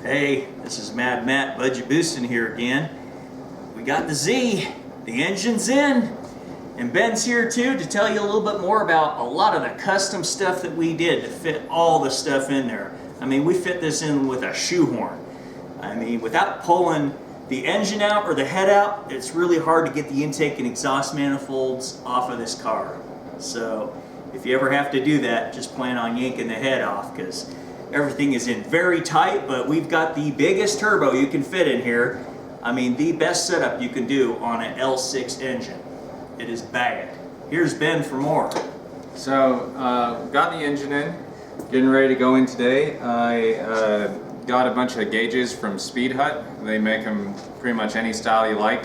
Hey, this is Mad Matt Budget Boosting here again. We got the Z, the engine's in, and Ben's here too to tell you a little bit more about a lot of the custom stuff that we did to fit all the stuff in there. I mean, we fit this in with a shoehorn. I mean, without pulling the engine out or the head out, it's really hard to get the intake and exhaust manifolds off of this car. So if you ever have to do that, just plan on yanking the head off, because everything is in very tight, but we've got the biggest turbo you can fit in here. I mean, the best setup you can do on an L6 engine. It is bad. Here's Ben for more. So, got the engine in, getting ready to go in today. I got a bunch of gauges from Speed Hut. They make them pretty much any style you like.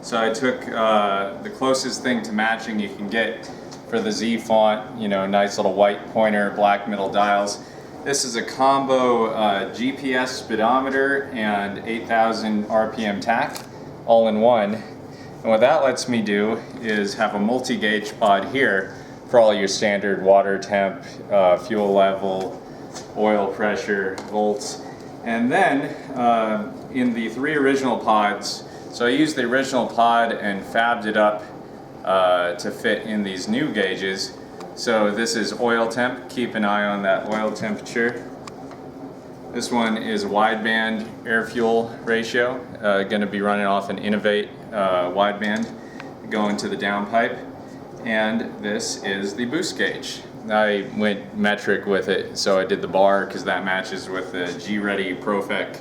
So I took the closest thing to matching you can get for the Z font, you know, nice little white pointer, black middle dials. This is a combo GPS speedometer and 8,000 RPM tach, all in one. And what that lets me do is have a multi-gauge pod here for all your standard water temp, fuel level, oil pressure, volts. And then in the 3 original pods, so I used the original pod and fabbed it up to fit in these new gauges. So this is oil temp, keep an eye on that oil temperature. This one is wideband air-fuel ratio, going to be running off an Innovate wideband going to the downpipe. And this is the boost gauge. I went metric with it, so I did the bar because that matches with the G-Ready Profec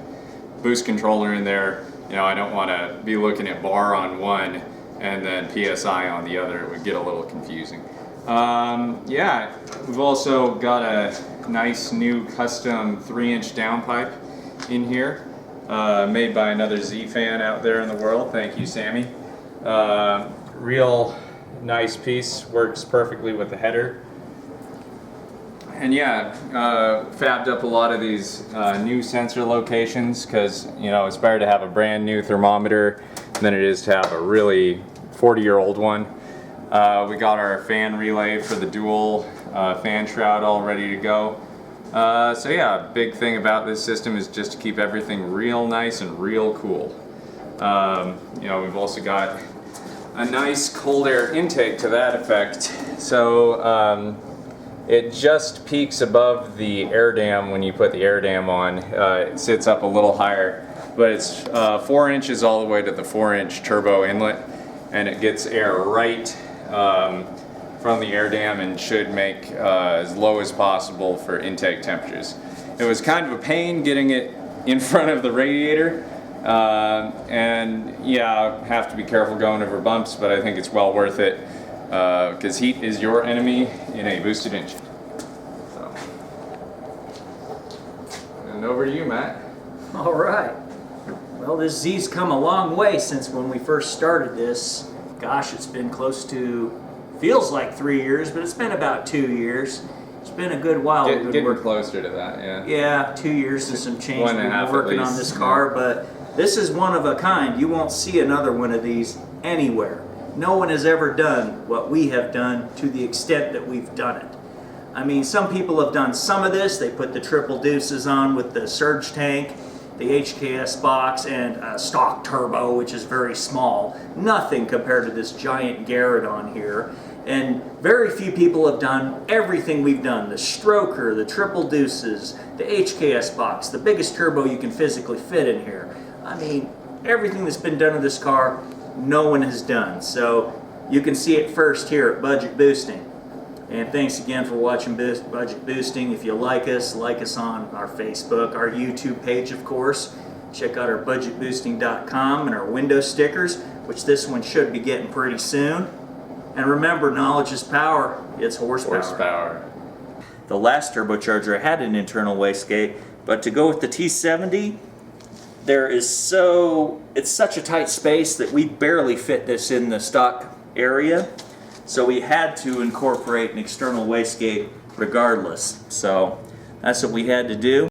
boost controller in there. You know, I don't want to be looking at bar on one and then PSI on the other. It would get a little confusing. Yeah, we've also got a nice new custom 3-inch downpipe in here, made by another Z fan out there in the world. Thank you, Sammy. Real nice piece, works perfectly with the header. And yeah, fabbed up a lot of these new sensor locations because, you know, it's better to have a brand new thermometer than it is to have a really 40-year-old one. We got our fan relay for the dual fan shroud all ready to go. So yeah, big thing about this system is just to keep everything real nice and real cool. You know, we've also got a nice cold air intake to that effect. So it just peaks above the air dam when you put the air dam on. It sits up a little higher, but it's 4 inches all the way to the 4-inch turbo inlet, and it gets air right from the air dam and should make as low as possible for intake temperatures. It was kind of a pain getting it in front of the radiator, and yeah, have to be careful going over bumps, but I think it's well worth it because heat is your enemy in a boosted engine. So. And over to you, Matt. All right. Well, this Z's come a long way since when we first started this. Gosh, it's been close to, feels like 3 years, but it's been about 2 years. It's been a good while. Getting closer to that, yeah. Yeah, 2 years and some change. 1.5 we've been working on this car, but this is one of a kind. You won't see another one of these anywhere. No one has ever done what we have done to the extent that we've done it. I mean, some people have done some of this. They put the triple deuces on with the surge tank, the HKS box, and a stock turbo, which is very small. Nothing compared to this giant Garrett on here. And very few people have done everything we've done. The stroker, the triple deuces, the HKS box, the biggest turbo you can physically fit in here. I mean, everything that's been done with this car, no one has done. So you can see it first here at Budget Boosting. And thanks again for watching Budget Boosting. If you like us on our Facebook, our YouTube page, of course. Check out our budgetboosting.com and our window stickers, which this one should be getting pretty soon. And remember, knowledge is power. It's horsepower. The last turbocharger had an internal wastegate, but to go with the T70, it's such a tight space that we barely fit this in the stock area. So we had to incorporate an external wastegate regardless. So that's what we had to do.